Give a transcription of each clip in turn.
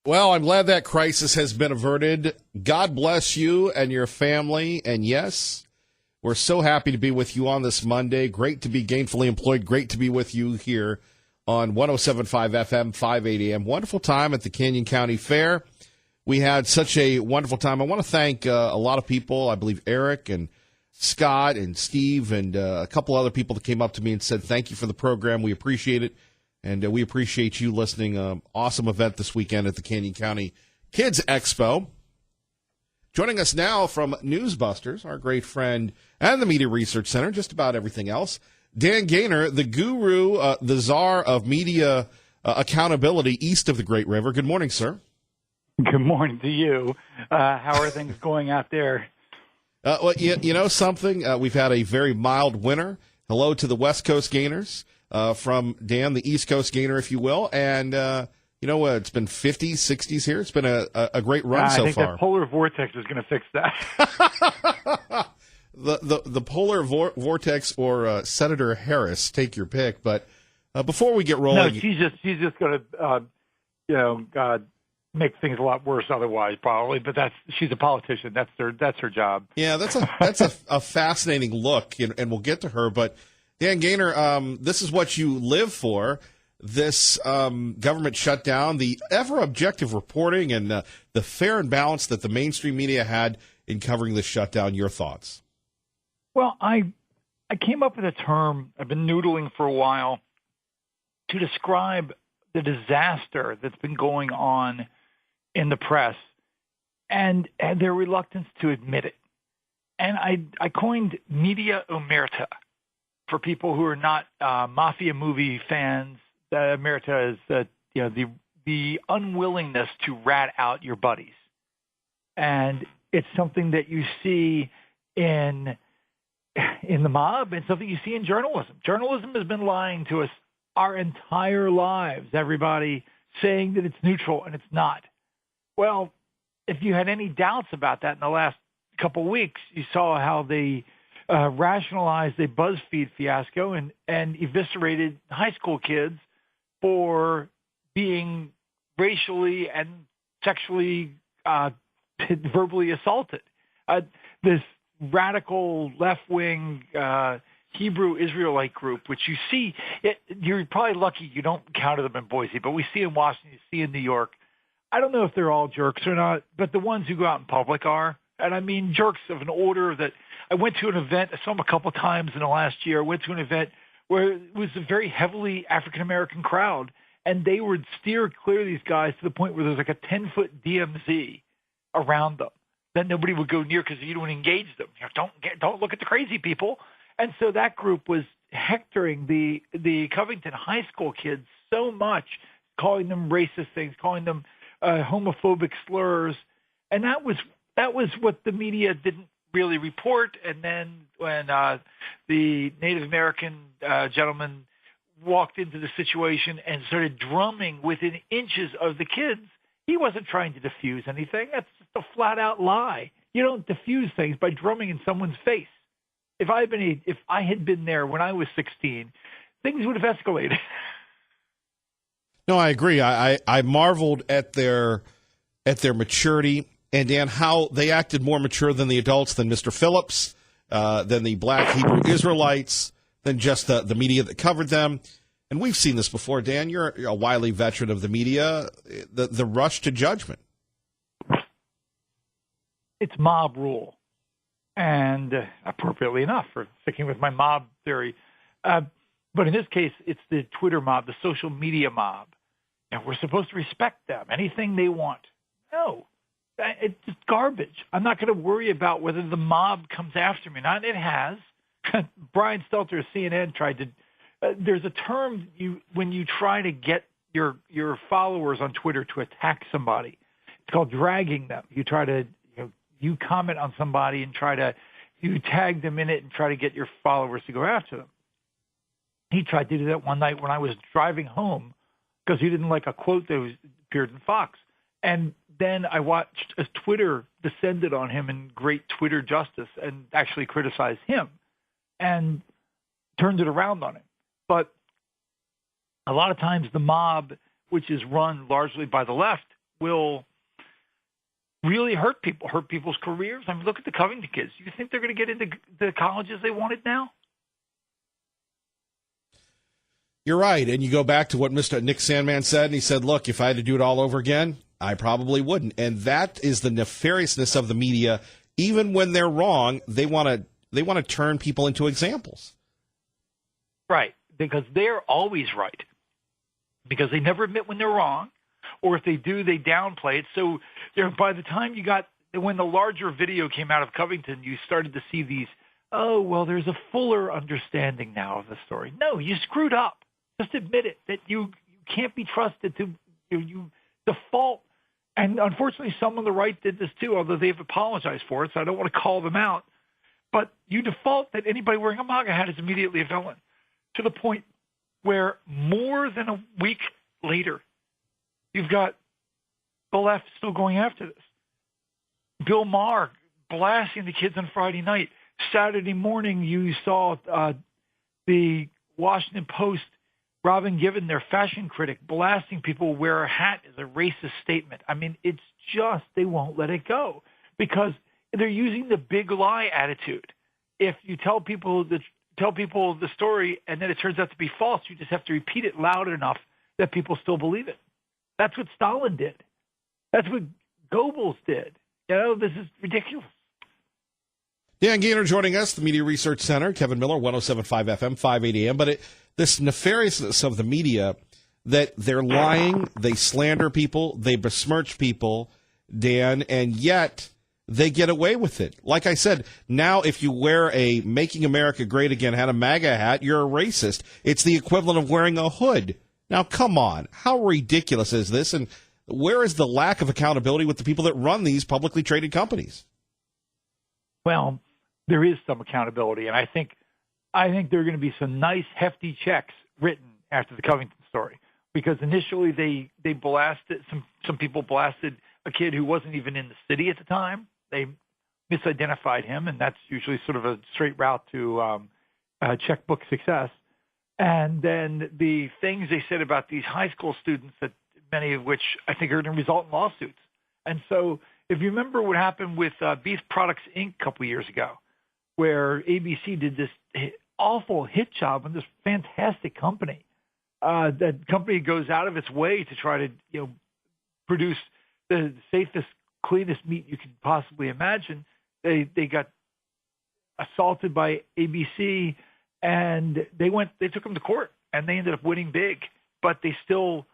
Well, I'm glad that crisis has been averted. God bless you and your family. And yes, we're so happy to be with you on this Monday. Great to be gainfully employed. Great to be with you here on 107.5 FM, 580 AM. Wonderful time at the Canyon County Fair. We had such a wonderful time. I want to thank a lot of people. I believe Eric and Scott and Steve and a couple other people that came up to me and said, thank you for the program. We appreciate it. And we appreciate you listening. Awesome event this weekend at the Canyon County Kids Expo. Joining us now from Newsbusters, our great friend and the Media Research Center, just about everything else, Dan Gaynor, the guru, the czar of media accountability east of the Great River. Good morning, sir. Good morning to you. How are things going out there? Well, you know something? We've had a very mild winter. Hello to the West Coast Gaynors. From Dan, the East Coast Gaynor, if you will. And, it's been 50s, 60s here. It's been a great run so far. I think the polar vortex is going to fix that. the polar vortex or Senator Harris, take your pick. But before we get rolling. No, she's just going to, make things a lot worse otherwise, probably. But she's a politician. That's her job. Yeah, that's a fascinating look, and we'll get to her. But Dan Gaynor, this is what you live for, this government shutdown, the ever-objective reporting, and the fair and balance that the mainstream media had in covering this shutdown. Your thoughts? Well, I came up with a term I've been noodling for a while to describe the disaster that's been going on in the press and their reluctance to admit it. And I coined media omerta. For people who are not mafia movie fans, omerta is the unwillingness to rat out your buddies, and it's something that you see in the mob, and something you see in journalism. Journalism has been lying to us our entire lives. Everybody saying that it's neutral, and it's not. Well, if you had any doubts about that in the last couple of weeks, you saw how they rationalized a BuzzFeed fiasco and eviscerated high school kids for being racially and sexually verbally assaulted. This radical left-wing Hebrew Israelite group, which you see, you're probably lucky you don't encounter them in Boise, but we see in Washington, you see in New York. I don't know if they're all jerks or not, but the ones who go out in public are. And I mean jerks of an order that I went to an event, I saw them a couple of times in the last year. I went to an event where it was a very heavily African-American crowd, and they would steer clear of these guys to the point where there's like a 10-foot DMZ around them. Then nobody would go near because you don't engage them. Don't look at the crazy people. And so that group was hectoring the Covington high school kids so much, calling them racist things, calling them homophobic slurs. And that was what the media didn't really report. And then when the Native American gentleman walked into the situation and started drumming within inches of the kids, he wasn't trying to diffuse anything. That's just a flat-out lie. You don't diffuse things by drumming in someone's face. If I had been there when I was 16, things would have escalated. No, I agree. I marveled at their maturity. And, Dan, how they acted more mature than the adults, than Mr. Phillips, than the black Hebrew Israelites, than just the media that covered them. And we've seen this before, Dan. You're a wily veteran of the media, the rush to judgment. It's mob rule. And appropriately enough, for sticking with my mob theory. But in this case, it's the Twitter mob, the social media mob. And we're supposed to respect them, anything they want. No. It's just garbage. I'm not going to worry about whether the mob comes after me. Not it has. Brian Stelter of CNN tried to. There's a term when you try to get your followers on Twitter to attack somebody. It's called dragging them. You try to you comment on somebody and you tag them in it and try to get your followers to go after them. He tried to do that one night when I was driving home because he didn't like a quote that appeared in Fox. And then I watched as Twitter descended on him in great Twitter justice and actually criticized him and turned it around on him. But a lot of times the mob, which is run largely by the left, will really hurt people's careers. I mean, look at the Covington kids. You think they're going to get into the colleges they wanted now? You're right. And you go back to what Mr. Nick Sandmann said, and he said, look, if I had to do it all over again, I probably wouldn't. And that is the nefariousness of the media. Even when they're wrong, they want to turn people into examples. Right, because they're always right. Because they never admit when they're wrong, or if they do, they downplay it. So by the time when the larger video came out of Covington, you started to see these, oh, well, there's a fuller understanding now of the story. No, you screwed up. Just admit it, that you can't be trusted to you default. And unfortunately, some on the right did this too, although they've apologized for it, so I don't want to call them out. But you default that anybody wearing a MAGA hat is immediately a villain, to the point where more than a week later, you've got the left still going after this. Bill Maher blasting the kids on Friday night. Saturday morning, you saw the Washington Post, Robin Given, their fashion critic, blasting people who wear a hat as a racist statement. I mean, it's just they won't let it go because they're using the big lie attitude. If you tell people the story and then it turns out to be false, you just have to repeat it loud enough that people still believe it. That's what Stalin did. That's what Goebbels did. You know, this is ridiculous. Dan Gaynor joining us, the Media Research Center, Kevin Miller, 107.5 FM, 580 AM. But this nefariousness of the media, that they're lying, they slander people, they besmirch people, Dan, and yet they get away with it. Like I said, now if you wear a Making America Great Again hat, a MAGA hat, you're a racist. It's the equivalent of wearing a hood. Now, come on. How ridiculous is this? And where is the lack of accountability with the people that run these publicly traded companies? Well, there is some accountability, and I think there are going to be some nice, hefty checks written after the Covington story, because initially they blasted some people blasted a kid who wasn't even in the city at the time. They misidentified him, and that's usually sort of a straight route to checkbook success. And then the things they said about these high school students, that many of which I think are going to result in lawsuits. And so if you remember what happened with Beef Products, Inc. a couple years ago, where ABC did this awful hit job on this fantastic company. That company goes out of its way to try to produce the safest, cleanest meat you could possibly imagine. They got assaulted by ABC, and they took them to court, and they ended up winning big, but they still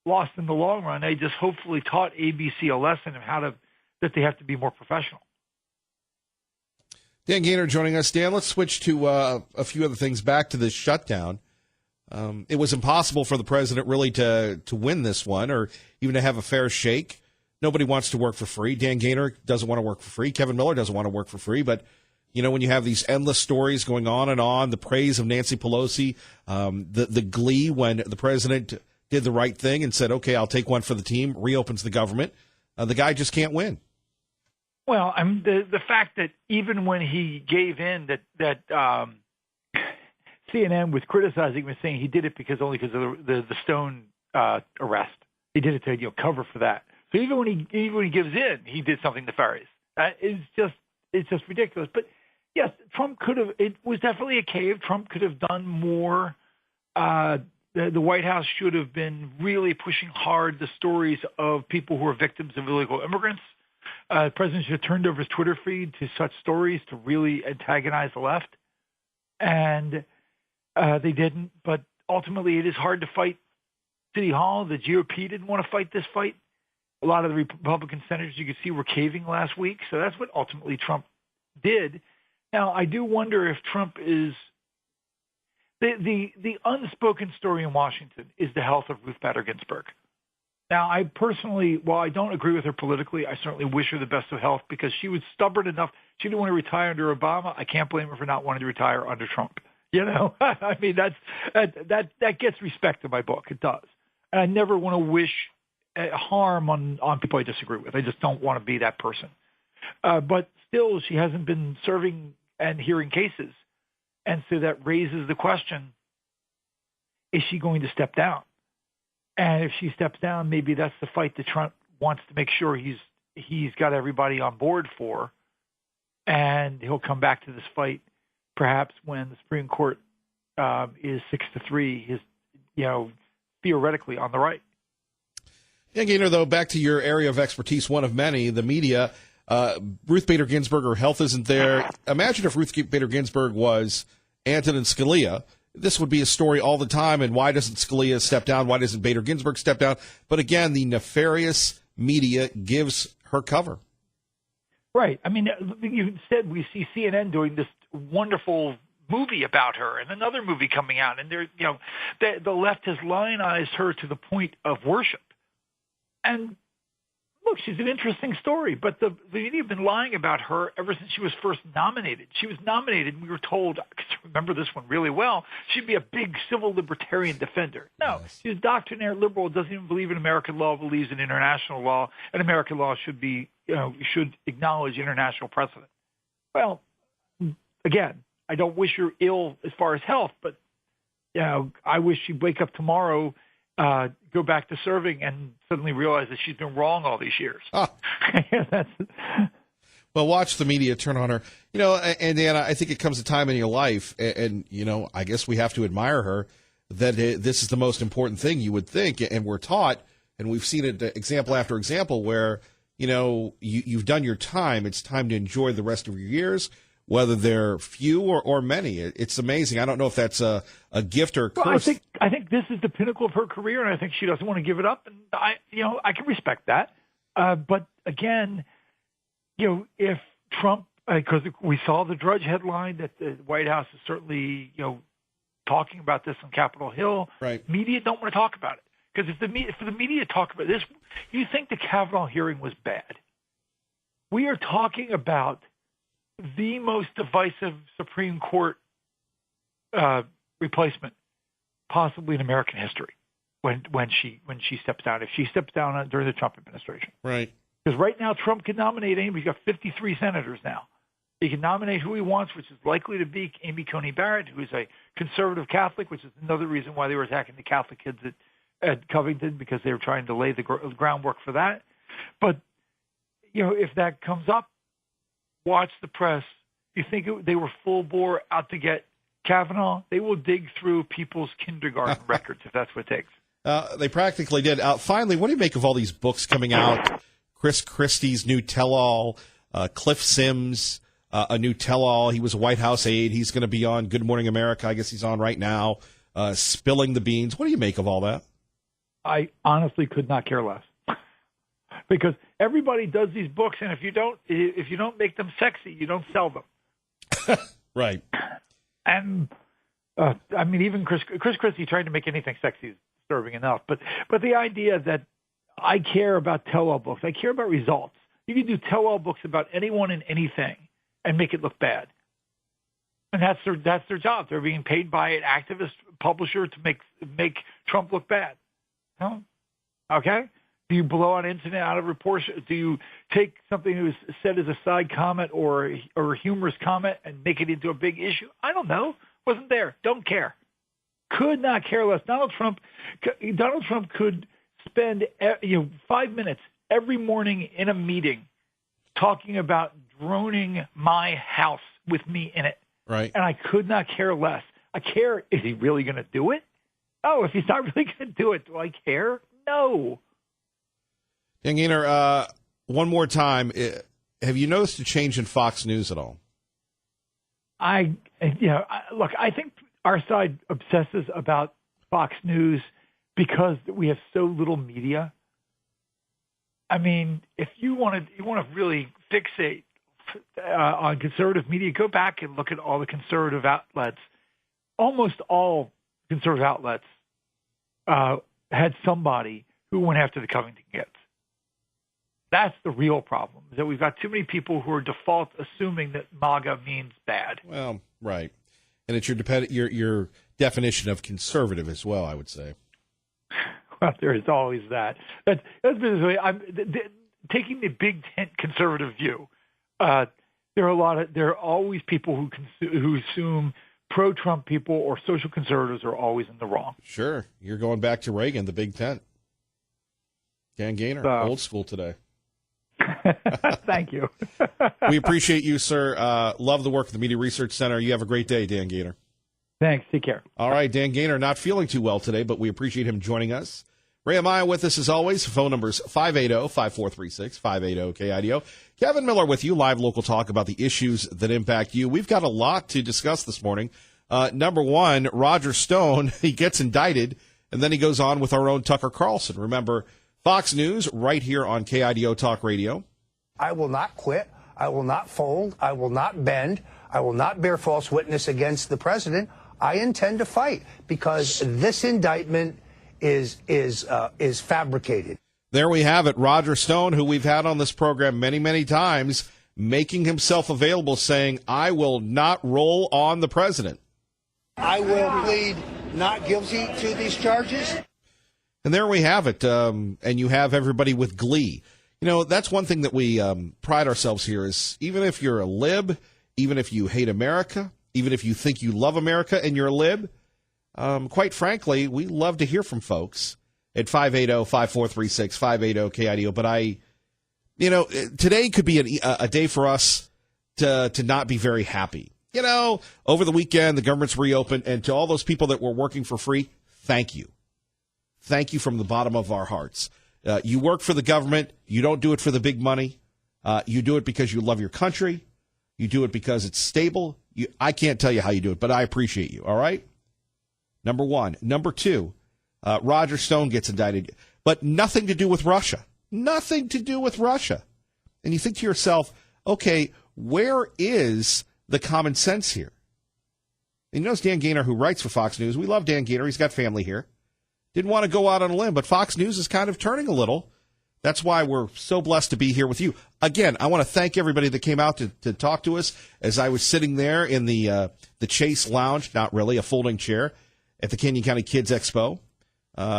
lost in the long run. They just hopefully taught ABC a lesson of that they have to be more professional. Dan Gaynor joining us. Dan, let's switch to a few other things. Back to this shutdown. It was impossible for the president really to win this one or even to have a fair shake. Nobody wants to work for free. Dan Gaynor doesn't want to work for free. Kevin Miller doesn't want to work for free. But, when you have these endless stories going on, the praise of Nancy Pelosi, the glee when the president did the right thing and said, okay, I'll take one for the team, reopens the government, the guy just can't win. Well, the fact that even when he gave in, that CNN was criticizing him and saying he did it because of the Stone arrest. He did it to cover for that. So even when he gives in, he did something nefarious. It's just ridiculous. But yes, Trump could have. It was definitely a cave. Trump could have done more. The White House should have been really pushing hard the stories of people who are victims of illegal immigrants. The president should have turned over his Twitter feed to such stories to really antagonize the left. And they didn't. But ultimately, it is hard to fight City Hall. The GOP didn't want to fight this fight. A lot of the Republican senators you could see were caving last week. So that's what ultimately Trump did. Now, I do wonder if Trump is the unspoken story in Washington is the health of Ruth Bader Ginsburg. Now, I personally, while I don't agree with her politically, I certainly wish her the best of health because she was stubborn enough. She didn't want to retire under Obama. I can't blame her for not wanting to retire under Trump. I mean, that gets respect in my book. It does. And I never want to wish harm on people I disagree with. I just don't want to be that person. But still, she hasn't been serving and hearing cases. And so that raises the question, is she going to step down? And if she steps down, maybe that's the fight that Trump wants to make sure he's got everybody on board for, and he'll come back to this fight perhaps when the Supreme Court is 6-3, is theoretically on the right. Yeah, Gaynor, though, back to your area of expertise, one of many, the media. Ruth Bader Ginsburg, her health isn't there. Imagine if Ruth Bader Ginsburg was Antonin Scalia. This would be a story all the time. And why doesn't Scalia step down? Why doesn't Bader Ginsburg step down? But again, the nefarious media gives her cover. Right. I mean, you said we see CNN doing this wonderful movie about her, and another movie coming out, and the left has lionized her to the point of worship. And look, she's an interesting story, but the media have been lying about her ever since she was first nominated. She was nominated, and we were told, I remember this one really well, she'd be a big civil libertarian defender. No, Yes. she's a doctrinaire liberal, doesn't even believe in American law, believes in international law, and American law should acknowledge international precedent. Well, again, I don't wish her ill as far as health, but I wish she'd wake up tomorrow, go back to serving, and suddenly realize that she's been wrong all these years. Ah. Well, watch the media turn on her. And Anna, I think it comes a time in your life, and I guess we have to admire her, that this is the most important thing, you would think, and we're taught, and we've seen it example after example where, you've done your time. It's time to enjoy the rest of your years, whether they're few or many. It's amazing. I don't know if that's a gift or a curse. Well, I think this is the pinnacle of her career, and I think she doesn't want to give it up. And I can respect that. But again, if Trump, because we saw the Drudge headline that the White House is certainly, talking about this on Capitol Hill. Right. Media don't want to talk about it, because if the media talk about this, you think the Kavanaugh hearing was bad. We are talking about the most divisive Supreme Court replacement possibly in American history when she steps down, if she steps down during the Trump administration. Right. Because right now Trump can nominate anybody. He's got 53 senators now. He can nominate who he wants, which is likely to be Amy Coney Barrett, who is a conservative Catholic, which is another reason why they were attacking the Catholic kids at Covington, because they were trying to lay the groundwork for that. But, if that comes up, watch the press. You think they were full bore out to get Kavanaugh? They will dig through people's kindergarten records if that's what it takes. They practically did. Finally, what do you make of all these books coming out? Chris Christie's new tell-all, Cliff Sims, a new tell-all. He was a White House aide. He's going to be on Good Morning America. I guess he's on right now, spilling the beans. What do you make of all that? I honestly could not care less. Because everybody does these books, and if you don't make them sexy, you don't sell them. Right. And even Chris Christie tried to make anything sexy is disturbing enough. But the idea that I care about tell-all books, I care about results. You can do tell-all books about anyone and anything and make it look bad, and that's their job. They're being paid by an activist publisher to make Trump look bad. Huh? Okay. Do you blow on internet out of reports? Do you take something that was said as a side comment or a humorous comment and make it into a big issue? I don't know. Wasn't there. Don't care. Could not care less. Donald Trump could spend 5 minutes every morning in a meeting talking about droning my house with me in it. Right. And I could not care less. I care. Is he really going to do it? Oh, if he's not really going to do it, do I care? No. Dan Gaynor, one more time, have you noticed a change in Fox News at all? Look, I think our side obsesses about Fox News because we have so little media. I mean, if you want to really fixate on conservative media, go back and look at all the conservative outlets. Almost all conservative outlets had somebody who went after the Covington kids. That's the real problem, is that we've got too many people who are default assuming that MAGA means bad. Well, right. And it's your definition of conservative as well, I would say. Well, there is always that. That's basically, taking the big tent conservative view. There are always people who assume pro-Trump people or social conservatives are always in the wrong. Sure. You're going back to Reagan, the big tent. Dan Gaynor, old school today. Thank you. We appreciate you, sir. Love the work of the Media Research Center. You have a great day, Dan Gaynor. Thanks. Take care. All right, Dan Gaynor not feeling too well today, but we appreciate him joining us. Ray Amaya with us as always. Phone numbers 580-5436, 580-KIDO. Kevin Miller with you, live local talk about the issues that impact you. We've got a lot to discuss this morning. Number one, Roger Stone, he gets indicted, and then he goes on with our own Tucker Carlson. Remember, Fox News right here on KIDO Talk Radio. I will not quit. I will not fold. I will not bend. I will not bear false witness against the president. I intend to fight because this indictment is fabricated. There we have it. Roger Stone, who we've had on this program many, many times, making himself available, saying, I will not roll on the president. I will plead not guilty to these charges. And there we have it. And you have everybody with glee. You know, that's one thing that we pride ourselves here is even if you're a lib, even if you hate America, even if you think you love America and you're a lib, quite frankly, we love to hear from folks at 580-5436, 580-KIDO. But today could be a day for us to not be very happy. You know, over the weekend, the government's reopened, and to all those people that were working for free, thank you. Thank you from the bottom of our hearts. You work for the government. You don't do it for the big money. You do it because you love your country. You do it because it's stable. I can't tell you how you do it, but I appreciate you, all right? Number one. Number two, Roger Stone gets indicted, but nothing to do with Russia. Nothing to do with Russia. And you think to yourself, okay, where is the common sense here? And you notice Dan Gaynor, who writes for Fox News. We love Dan Gaynor. He's got family here. Didn't want to go out on a limb, but Fox News is kind of turning a little. That's why we're so blessed to be here with you. Again, I want to thank everybody that came out to talk to us as I was sitting there in the Chase Lounge, not really, a folding chair, at the Canyon County Kids Expo.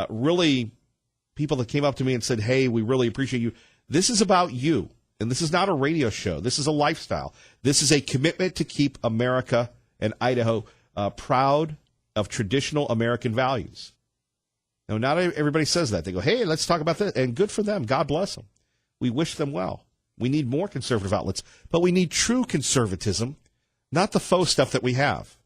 Really, people that came up to me and said, hey, we really appreciate you. This is about you, and this is not a radio show. This is a lifestyle. This is a commitment to keep America and Idaho proud of traditional American values. Now, not everybody says that. They go, hey, let's talk about this. And good for them. God bless them. We wish them well. We need more conservative outlets, but we need true conservatism, not the faux stuff that we have.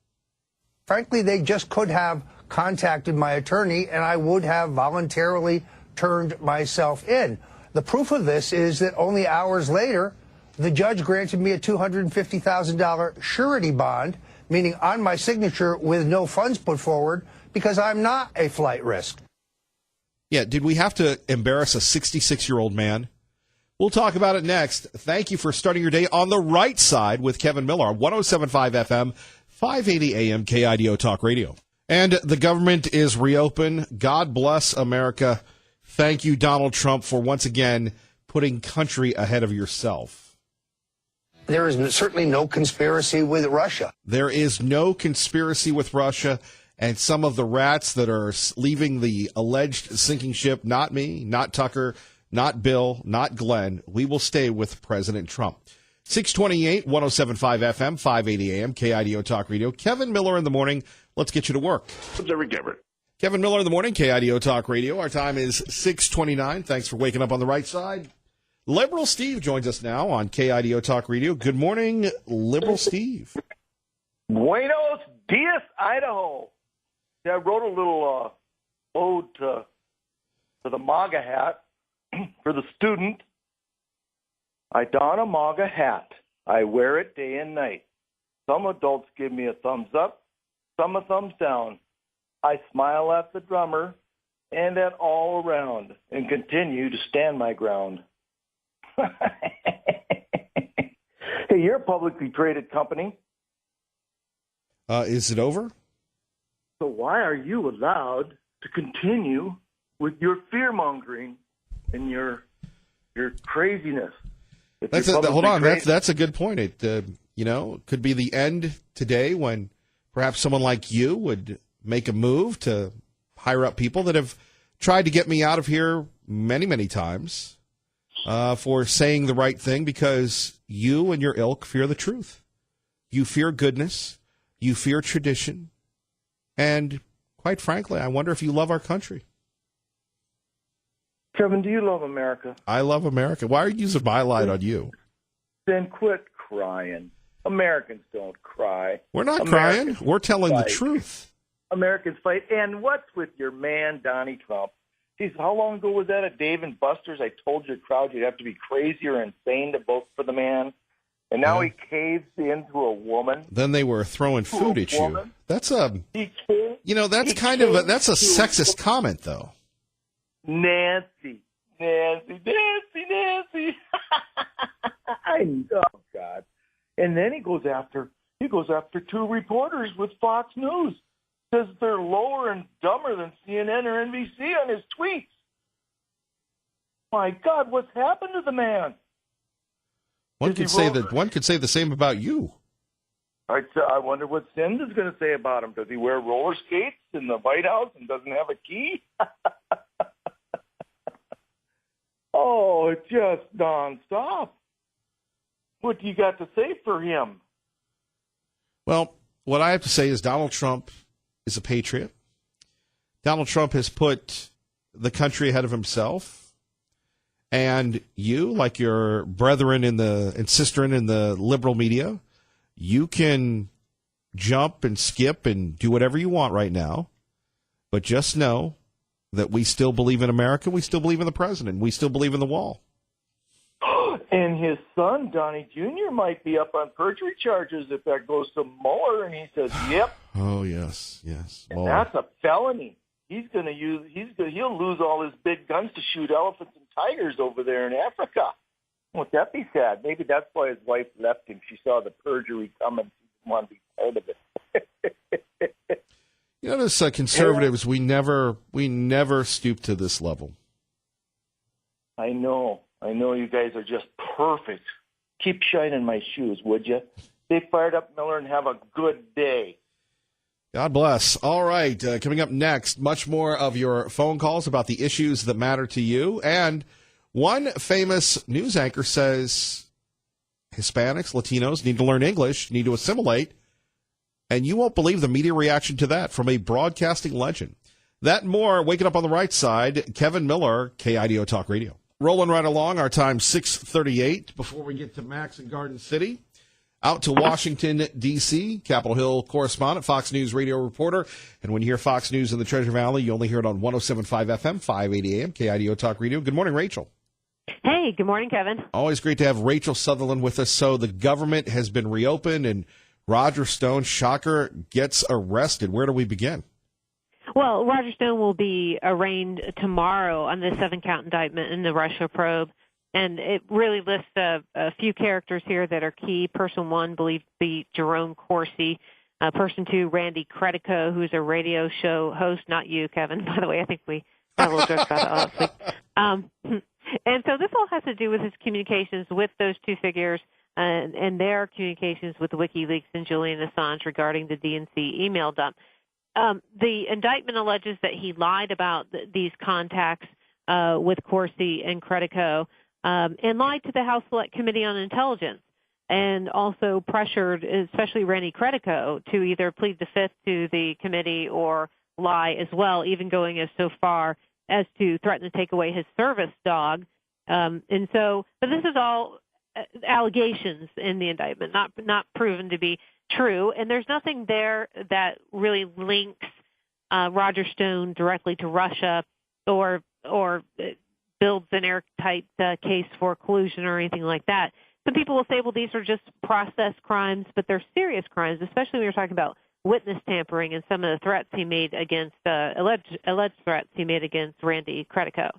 Frankly, they just could have contacted my attorney, and I would have voluntarily turned myself in. The proof of this is that only hours later, the judge granted me a $250,000 surety bond, meaning on my signature with no funds put forward, because I'm not a flight risk. Yeah, did we have to embarrass a 66-year-old man? We'll talk about it next. Thank you for starting your day on the right side with Kevin Miller on 107.5 FM, 580 AM, KIDO Talk Radio. And the government is reopened. God bless America. Thank you, Donald Trump, for once again putting country ahead of yourself. There is certainly no conspiracy with Russia. There is no conspiracy with Russia. And some of the rats that are leaving the alleged sinking ship, not me, not Tucker, not Bill, not Glenn, we will stay with President Trump. 628, 107.5 FM, 580 AM, KIDO Talk Radio. Kevin Miller in the morning. Let's get you to work. Kevin Miller in the morning, KIDO Talk Radio. Our time is 6:29. Thanks for waking up on the right side. Liberal Steve joins us now on KIDO Talk Radio. Good morning, Liberal Steve. Buenos dias, Idaho. Yeah, I wrote a little ode to the MAGA hat for the student. I don a MAGA hat. I wear it day and night. Some adults give me a thumbs up, some a thumbs down. I smile at the drummer and at all around and continue to stand my ground. Hey, you're a publicly traded company. Is it over? So why are you allowed to continue with your fear-mongering and your craziness? Hold on. That's a good point. It could be the end today when perhaps someone like you would make a move to hire up people that have tried to get me out of here many, many times for saying the right thing because you and your ilk fear the truth. You fear goodness. You fear tradition. And quite frankly, I wonder if you love our country. Kevin, do you love America? I love America. Why are you using my line on you? Then quit crying. Americans don't cry. We're not Americans crying. We're telling the fight. truth. Americans fight. And what's with your man, Donnie Trump? Geez, how long ago was that at Dave and Buster's? I told your crowd you'd have to be crazy or insane to vote for the man. And now he caves into a woman. Then they were throwing food at you. Woman. That's a, He caved, you know, that's he kind of a, caved that's a to sexist comment, though. Nancy. I know, God. And then he goes after two reporters with Fox News. Says they're lower and dumber than CNN or NBC on his tweets. My God, what's happened to the man? One could say the same about you. I wonder what Cinda's going to say about him. Does he wear roller skates in the White House and doesn't have a key? Oh, just nonstop. What do you got to say for him? Well, what I have to say is Donald Trump is a patriot. Donald Trump has put the country ahead of himself. And you, like your brethren and sisterin in the liberal media, you can jump and skip and do whatever you want right now. But just know that we still believe in America. We still believe in the president. We still believe in the wall. And his son, Donnie Jr., might be up on perjury charges if that goes to Mueller. And he says, yep. Oh, yes. And that's a felony. He'll lose all his big guns to shoot elephants and tigers over there in Africa. Won't that be sad? Maybe that's why his wife left him. She saw the perjury coming. She didn't want to be part of it. You know, as conservatives, we never stoop to this level. I know you guys are just perfect. Keep shining my shoes, would you? Stay fired up, Miller, and have a good day. God bless. All right, coming up next, much more of your phone calls about the issues that matter to you. And one famous news anchor says Hispanics, Latinos need to learn English, need to assimilate. And you won't believe the media reaction to that from a broadcasting legend. That and more, waking up on the right side, Kevin Miller, KIDO Talk Radio. Rolling right along, our time 6:38 before we get to Max in Garden City. Out to Washington, D.C., Capitol Hill correspondent, Fox News radio reporter. And when you hear Fox News in the Treasure Valley, you only hear it on 107.5 FM, 580 AM, KIDO Talk Radio. Good morning, Rachel. Hey, good morning, Kevin. Always great to have Rachel Sutherland with us. So the government has been reopened, and Roger Stone, shocker, gets arrested. Where do we begin? Well, Roger Stone will be arraigned tomorrow on the 7-count indictment in the Russia probe. And it really lists a few characters here that are key. Person 1 believed to be Jerome Corsi. Person 2, Randy Credico, who's a radio show host. Not you, Kevin, by the way. I think we had a little joke about that last week. And so this all has to do with his communications with those two figures and their communications with WikiLeaks and Julian Assange regarding the DNC email dump. The indictment alleges that he lied about these contacts with Corsi and Credico and lied to the House Select Committee on Intelligence, and also pressured, especially Randy Credico, to either plead the fifth to the committee or lie as well, even going as so far as to threaten to take away his service dog. But this is all allegations in the indictment, not proven to be true, and there's nothing there that really links Roger Stone directly to Russia or builds an airtight case for collusion or anything like that. Some people will say, well, these are just process crimes, but they're serious crimes, especially when you're talking about witness tampering and some of the threats he made against alleged threats he made against Randy Credico.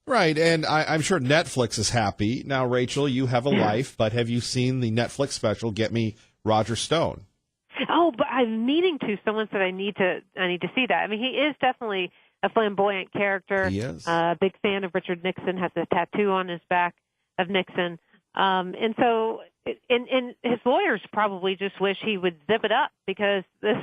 Right, and I'm sure Netflix is happy. Now, Rachel, you have a life, but have you seen the Netflix special, Get Me Roger Stone? Oh, but I'm meaning to. Someone said I need to see that. I mean, he is definitely a flamboyant character. He is. Big fan of Richard Nixon, has a tattoo on his back of Nixon. And so his lawyers probably just wish he would zip it up, because this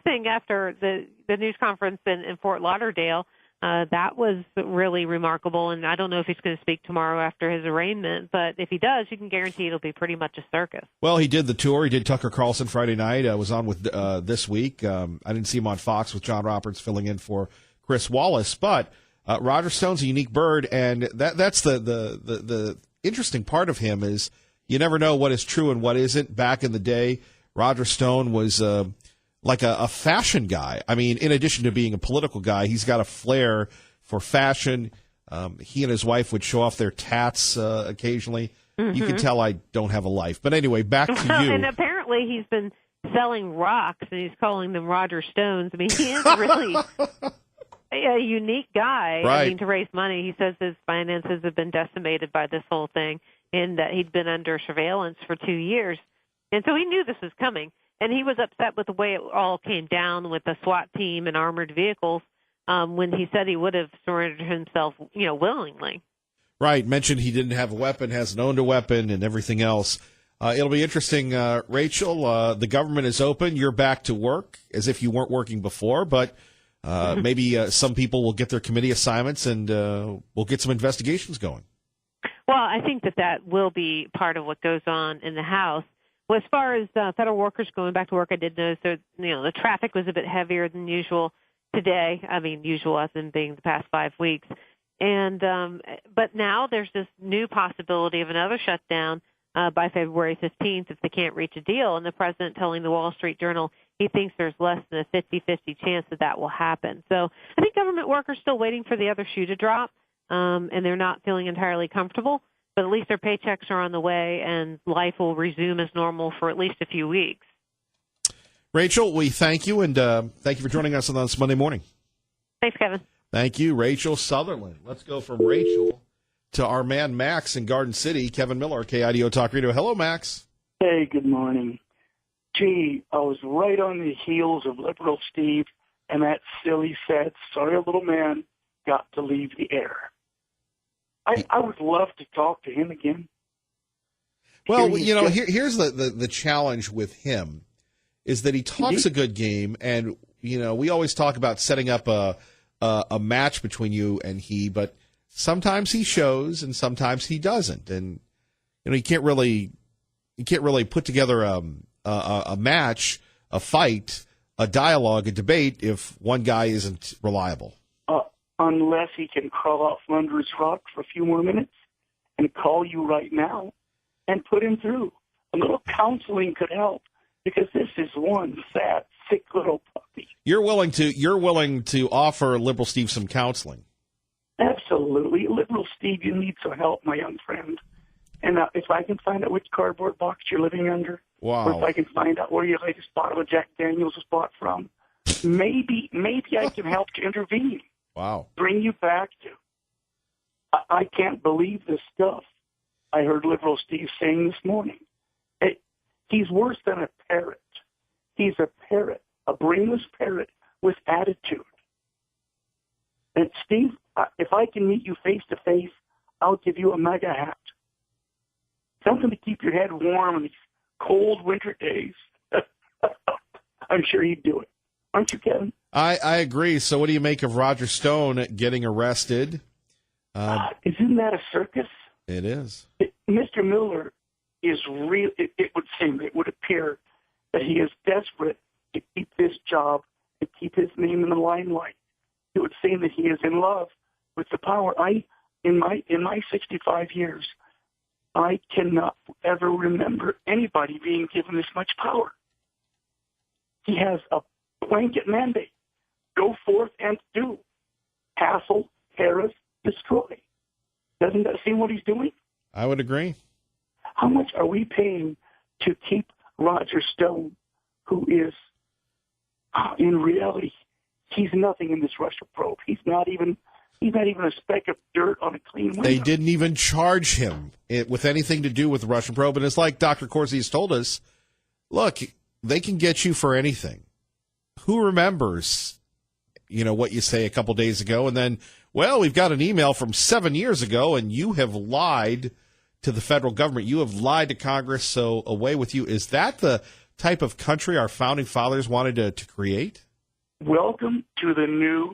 thing after the news conference in Fort Lauderdale, that was really remarkable. And I don't know if he's going to speak tomorrow after his arraignment, but if he does, you can guarantee it'll be pretty much a circus. Well, he did the tour. He did Tucker Carlson Friday night. Was on with This Week. I didn't see him on Fox with John Roberts filling in for Chris Wallace, but Roger Stone's a unique bird, and that's the interesting part of him is you never know what is true and what isn't. Back in the day, Roger Stone was like a fashion guy. I mean, in addition to being a political guy, he's got a flair for fashion. He and his wife would show off their tats occasionally. Mm-hmm. You can tell I don't have a life. But anyway, back to you. And apparently he's been selling rocks, and he's calling them Roger Stones. I mean, he is really a unique guy. Right. I mean, to raise money. He says his finances have been decimated by this whole thing, and that he'd been under surveillance for 2 years. And so he knew this was coming. And he was upset with the way it all came down with the SWAT team and armored vehicles when he said he would have surrendered himself, willingly. Right. Mentioned he didn't have a weapon, hasn't owned a weapon, and everything else. It'll be interesting, Rachel. The government is open. You're back to work as if you weren't working before, but maybe some people will get their committee assignments and we'll get some investigations going. Well, I think that will be part of what goes on in the House. Well, as far as federal workers going back to work, I did notice that, the traffic was a bit heavier than usual today. I mean, usual as in being the past 5 weeks. And but now there's this new possibility of another shutdown by February 15th if they can't reach a deal. And the president telling the Wall Street Journal he thinks there's less than a 50-50 chance that will happen. So I think government workers still waiting for the other shoe to drop, and they're not feeling entirely comfortable. But at least their paychecks are on the way, and life will resume as normal for at least a few weeks. Rachel, we thank you, and thank you for joining us on this Monday morning. Thanks, Kevin. Thank you, Rachel Sutherland. Let's go from Rachel to our man Max in Garden City, Kevin Miller, KIDO Talk Radio. Hello, Max. Hey, good morning. Gee, I was right on the heels of Liberal Steve, and that silly, sad, sorry little man got to leave the air. I would love to talk to him again. Well, here's the challenge with him is that he talks a good game, and we always talk about setting up a match between you and he, but sometimes he shows and sometimes he doesn't, and you can't really put together a match, a fight, a dialogue, a debate if one guy isn't reliable. Unless he can crawl out from under his rock for a few more minutes and call you right now and put him through. A little counseling could help, because this is one sad, sick little puppy. You're willing to offer Liberal Steve some counseling? Absolutely. Liberal Steve, you need some help, my young friend. And if I can find out which cardboard box you're living under, wow, or if I can find out where your latest bottle of Jack Daniels was bought from, maybe I can help to intervene. Wow. Bring you back to. I can't believe this stuff I heard Liberal Steve saying this morning. He's worse than a parrot. He's a parrot, a brainless parrot with attitude. And Steve, if I can meet you face to face, I'll give you a MAGA hat. Something to keep your head warm in these cold winter days. I'm sure you'd do it. Aren't you, Kevin? I agree. So what do you make of Roger Stone getting arrested? Isn't that a circus? It is. Mr. Miller is real. It would appear that he is desperate to keep this job and keep his name in the limelight. It would seem that he is in love with the power. In my 65 years, I cannot ever remember anybody being given this much power. He has a blanket mandate. Go forth and do. Hassle, harass, destroy. Doesn't that seem what he's doing? I would agree. How much are we paying to keep Roger Stone, who is, in reality, he's nothing in this Russia probe. He's not even a speck of dirt on a clean window. They didn't even charge him with anything to do with the Russian probe. And it's like Dr. Corsi has told us, look, they can get you for anything. Who remembers, what you say a couple days ago, and then, well, we've got an email from 7 years ago, and you have lied to the federal government. You have lied to Congress, so away with you. Is that the type of country our founding fathers wanted to create? Welcome to the new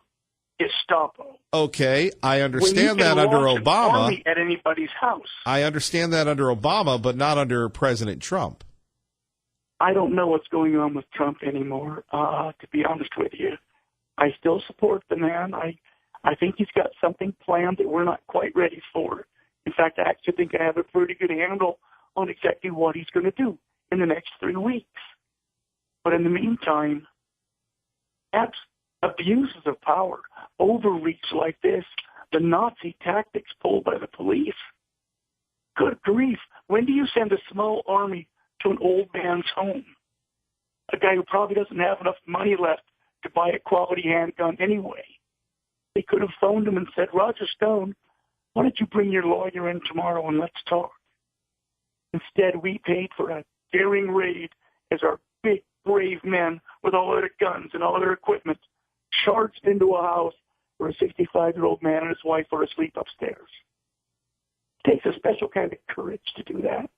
Gestapo. Okay, I understand that under Obama. At anybody's house. I understand that under Obama, but not under President Trump. I don't know what's going on with Trump anymore, to be honest with you. I still support the man. I think he's got something planned that we're not quite ready for. In fact, I actually think I have a pretty good handle on exactly what he's going to do in the next 3 weeks. But in the meantime, abuses of power, overreach like this, the Nazi tactics pulled by the police. Good grief. When do you send a small army to an old man's home? A guy who probably doesn't have enough money left to buy a quality handgun anyway. They could have phoned him and said, Roger Stone, why don't you bring your lawyer in tomorrow and let's talk? Instead, we paid for a daring raid as our big, brave men with all their guns and all their equipment charged into a house where a 65-year-old man and his wife were asleep upstairs. It takes a special kind of courage to do that,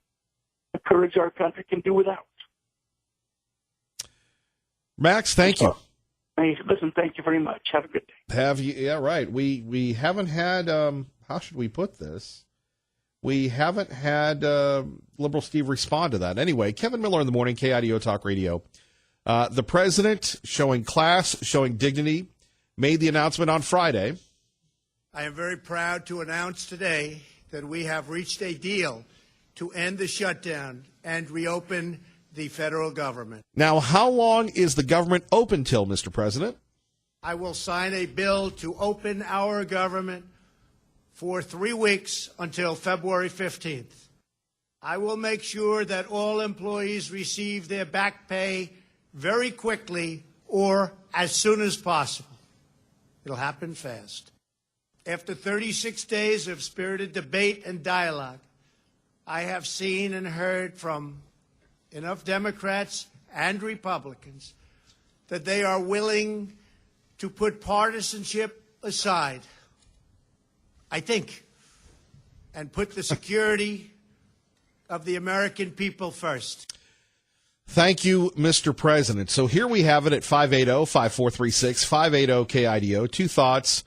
a courage our country can do without. Max, thank you. Hey, listen, thank you very much. Have a good day. Have you? Yeah, right. We haven't had, how should we put this? We haven't had Liberal Steve respond to that. Anyway, Kevin Miller in the morning, KIDO Talk Radio. The president, showing class, showing dignity, made the announcement on Friday. I am very proud to announce today that we have reached a deal to end the shutdown and reopen the federal government. Now, how long is the government open till, Mr. President? I will sign a bill to open our government for 3 weeks until February 15th. I will make sure that all employees receive their back pay very quickly or as soon as possible. It'll happen fast. After 36 days of spirited debate and dialogue, I have seen and heard from enough Democrats and Republicans that they are willing to put partisanship aside, I think, and put the security of the American people first. Thank you, Mr. President. So here we have it at 580-5436, 580-KIDO. Two thoughts.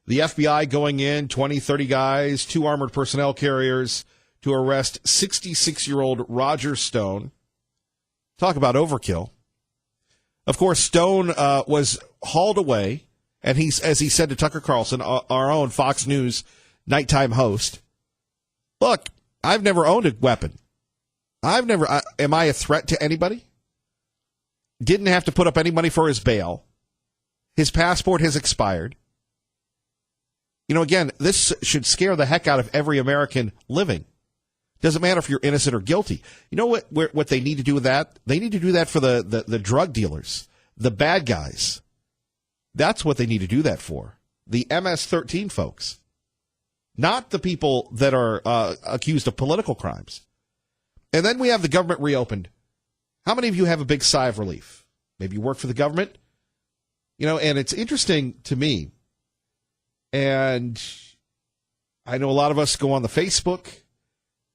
The FBI going in, 20, 30 guys, 2 armored personnel carriers to arrest 66-year-old Roger Stone. Talk about overkill. Of course, Stone was hauled away, and he's, as he said to Tucker Carlson, our own Fox News nighttime host, look, I've never owned a weapon. Am I a threat to anybody? Didn't have to put up any money for his bail. His passport has expired. You know, again, this should scare the heck out of every American living. Doesn't matter if you're innocent or guilty. You know what they need to do with that? They need to do that for the drug dealers, the bad guys. That's what they need to do that for. The MS-13 folks. Not the people that are accused of political crimes. And then we have the government reopened. How many of you have a big sigh of relief? Maybe you work for the government. You know, and it's interesting to me. And I know a lot of us go on the Facebook.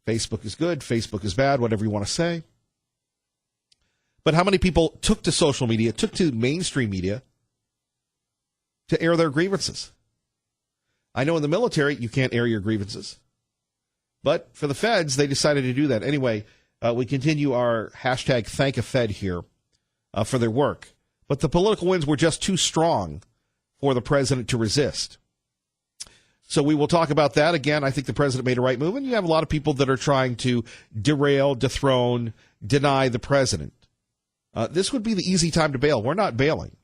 Facebook is good, Facebook is bad, whatever you want to say. But how many people took to social media, took to mainstream media to air their grievances? I know in the military you can't air your grievances. But for the feds, they decided to do that. Anyway, we continue our hashtag Thank a Fed here for their work. But the political winds were just too strong for the president to resist. So we will talk about that. Again, I think the president made a right move, and you have a lot of people that are trying to derail, dethrone, deny the president. This would be the easy time to bail. We're not bailing.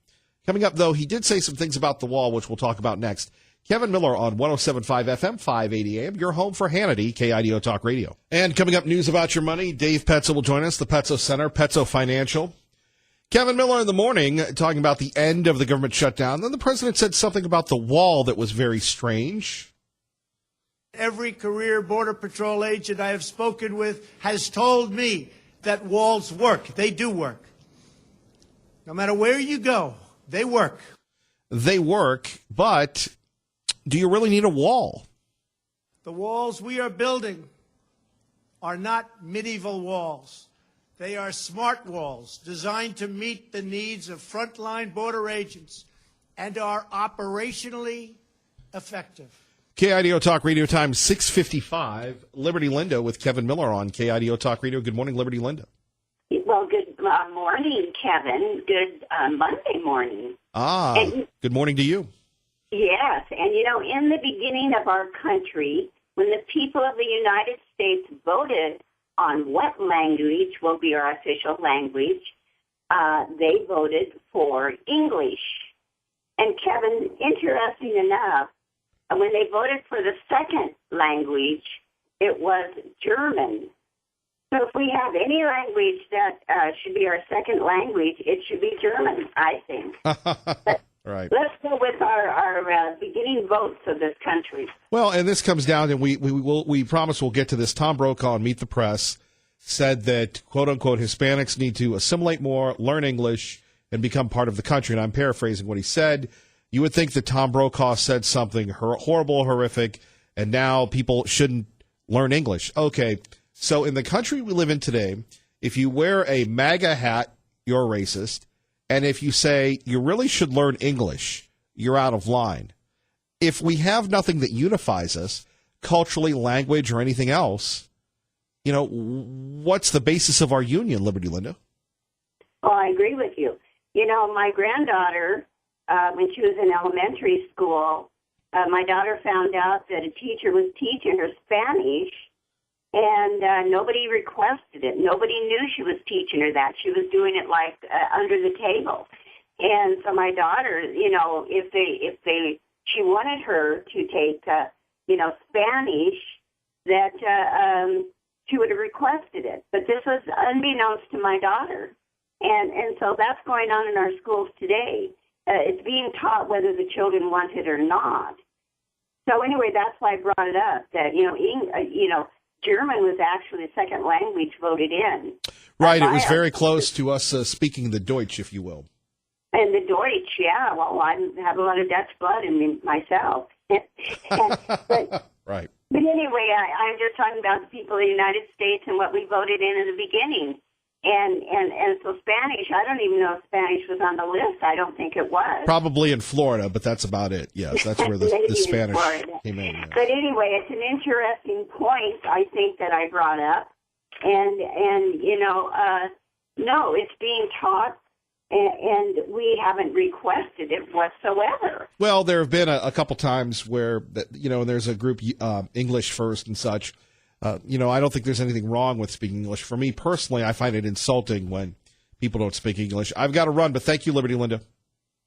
Coming up, though, he did say some things about the wall, which we'll talk about next. Kevin Miller on 107.5 FM, 580 AM, your home for Hannity, KIDO Talk Radio. And coming up, news about your money. Dave Petzo will join us, the Petzo Center, Petzo Financial. Kevin Miller in the morning talking about the end of the government shutdown. Then the president said something about the wall that was very strange. Every career Border Patrol agent I have spoken with has told me that walls work. They do work. No matter where you go, they work. They work, but do you really need a wall? The walls we are building are not medieval walls. They are smart walls designed to meet the needs of frontline border agents and are operationally effective. KIDO Talk Radio time 6:55. Liberty Linda with Kevin Miller on KIDO Talk Radio. Good morning, Liberty Linda. Well, good morning, Kevin. Good Monday morning. Good morning to you. Yes, and in the beginning of our country, when the people of the United States voted on what language will be our official language, they voted for English. And Kevin, interesting enough, when they voted for the second language, it was German. So if we have any language that should be our second language, it should be German, I think. Right. Let's go with our beginning votes of this country. Well, and this comes down, and we promise we'll get to this. Tom Brokaw on Meet the Press said that, quote unquote, Hispanics need to assimilate more, learn English, and become part of the country. And I'm paraphrasing what he said. You would think that Tom Brokaw said something horrible, horrific, and now people shouldn't learn English. Okay, so in the country we live in today, if you wear a MAGA hat, you're a racist. And if you say you really should learn English, you're out of line. If we have nothing that unifies us, culturally, language, or anything else, what's the basis of our union, Liberty Linda? Oh, I agree with you. My granddaughter, when she was in elementary school, my daughter found out that a teacher was teaching her Spanish, and nobody requested it. Nobody knew she was teaching her that. She was doing it like under the table. And so my daughter, she wanted her to take, Spanish, that she would have requested it. But this was unbeknownst to my daughter. And so that's going on in our schools today. It's being taught whether the children want it or not. So anyway, that's why I brought it up, that, German was actually the second language voted in. Right, it was very close to us speaking the Deutsch, if you will. And the Deutsch, yeah. Well, I have a lot of Dutch blood in me myself. Right. But anyway, I'm just talking about the people of the United States and what we voted in the beginning. And so Spanish, I don't even know if Spanish was on the list. I don't think it was. Probably in Florida, but that's about it. Yes, that's where the Spanish came in. Yes. But anyway, it's an interesting point, I think, that I brought up. And no, it's being taught, and we haven't requested it whatsoever. Well, there have been a couple times where, there's a group, English First and such. I don't think there's anything wrong with speaking English. For me personally, I find it insulting when people don't speak English. I've got to run, but thank you, Liberty Linda.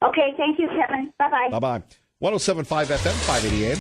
Okay, thank you, Kevin. Bye-bye. Bye-bye. 107.5 FM, 580 AM.